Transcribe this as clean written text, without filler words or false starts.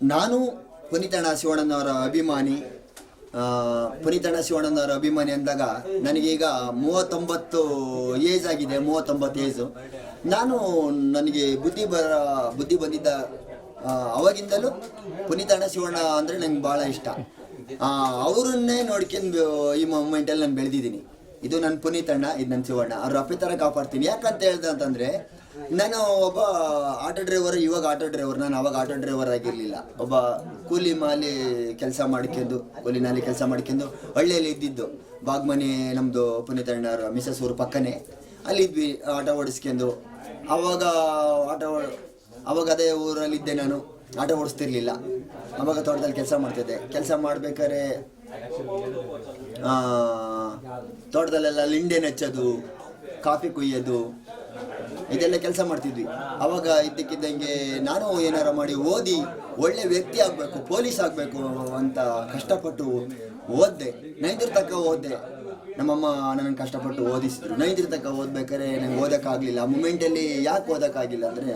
ನಾನು ಪುನೀತಣ್ಣ ಶಿವಣ್ಣನವರ ಅಭಿಮಾನಿ. ಪುನೀತಣ್ಣ ಶಿವಣ್ಣನವರ ಅಭಿಮಾನಿ ಅಂದಾಗ ನನಗೀಗ 39 ಏಜ್ ಆಗಿದೆ. 39 ಏಜು. ನನಗೆ ಬುದ್ಧಿ ಬಂದಿದ್ದ ಅವಾಗಿಂದಲೂ ಪುನೀತಣ್ಣ ಶಿವಣ್ಣ ಅಂದರೆ ನಂಗೆ ಭಾಳ ಇಷ್ಟ. ಅವರನ್ನೇ ನೋಡ್ಕೊಂಡು ಈ ಮೂಮೆಂಟಲ್ಲಿ ನಾನು ಬೆಳೆದಿದ್ದೀನಿ. ಇದು ನನ್ನ ಪುನೀತಣ್ಣ, ಇದು ನನ್ನ ಶಿವಣ್ಣ. ಅವ್ರ ಅಪ್ಪಿ ಥರ ಕಾಪಾಡ್ತೀನಿ. ಯಾಕಂತ ಹೇಳ್ದೆ ಅಂತಂದರೆ, ನಾನು ಒಬ್ಬ ಆಟೋ ಡ್ರೈವರ್, ಇವಾಗ ಆಟೋ ಡ್ರೈವರ್. ನಾನು ಅವಾಗ ಆಟೋ ಡ್ರೈವರ್ ಆಗಿರಲಿಲ್ಲ. ಒಬ್ಬ ಕೂಲಿ ಕೆಲಸ ಮಾಡ್ಕೊಂಡು ಹಳ್ಳಿಯಲ್ಲಿ ಇದ್ದಿದ್ದು. ಬಾಗ್ಮನೆ ನಮ್ಮದು ಪುನೀತಣ್ಣವ್ರ ಮಿಸಸ್ ಊರು ಪಕ್ಕನೇ. ಅಲ್ಲಿದ್ವಿ ಆಟೋ ಓಡಿಸ್ಕೊಂಡು. ಅವಾಗ ಅದೇ ಊರಲ್ಲಿದ್ದೆ. ನಾನು ಆಟೋ ಓಡಿಸ್ತಿರ್ಲಿಲ್ಲ. ಅವಾಗ ತೋಟದಲ್ಲಿ ಕೆಲಸ ಮಾಡ್ತಿದ್ದೆ. ಕೆಲಸ ಮಾಡ್ಬೇಕಾದ್ರೆ ತೋಟದಲ್ಲೆಲ್ಲ ಲಿಂಡೆ ನೆಚ್ಚೋದು, ಕಾಫಿ ಕುಯ್ಯೋದು, ಇದೆಲ್ಲ ಕೆಲಸ ಮಾಡ್ತಿದ್ವಿ. ಅವಾಗ ಇದ್ದಕ್ಕಿದ್ದಂಗೆ ನಾನು ಏನಾರ ಮಾಡಿ ಓದಿ ಒಳ್ಳೆ ವ್ಯಕ್ತಿ ಆಗಬೇಕು, ಪೊಲೀಸ್ ಆಗಬೇಕು ಅಂತ ಕಷ್ಟಪಟ್ಟು ಓದಿದೆ. 9th ತನಕ ಓದಿದೆ. ನಮ್ಮಮ್ಮ ನನಗೆ ಕಷ್ಟಪಟ್ಟು ಓದಿಸಿದ್ರು. 9th ತನಕ ಓದ್ಬೇಕಾದ್ರೆ ನಂಗೆ ಓದೋಕ್ಕಾಗಲಿಲ್ಲ. ಆ ಮೂಮೆಂಟಲ್ಲಿ ಯಾಕೆ ಓದೋಕ್ಕಾಗಿಲ್ಲ ಅಂದರೆ,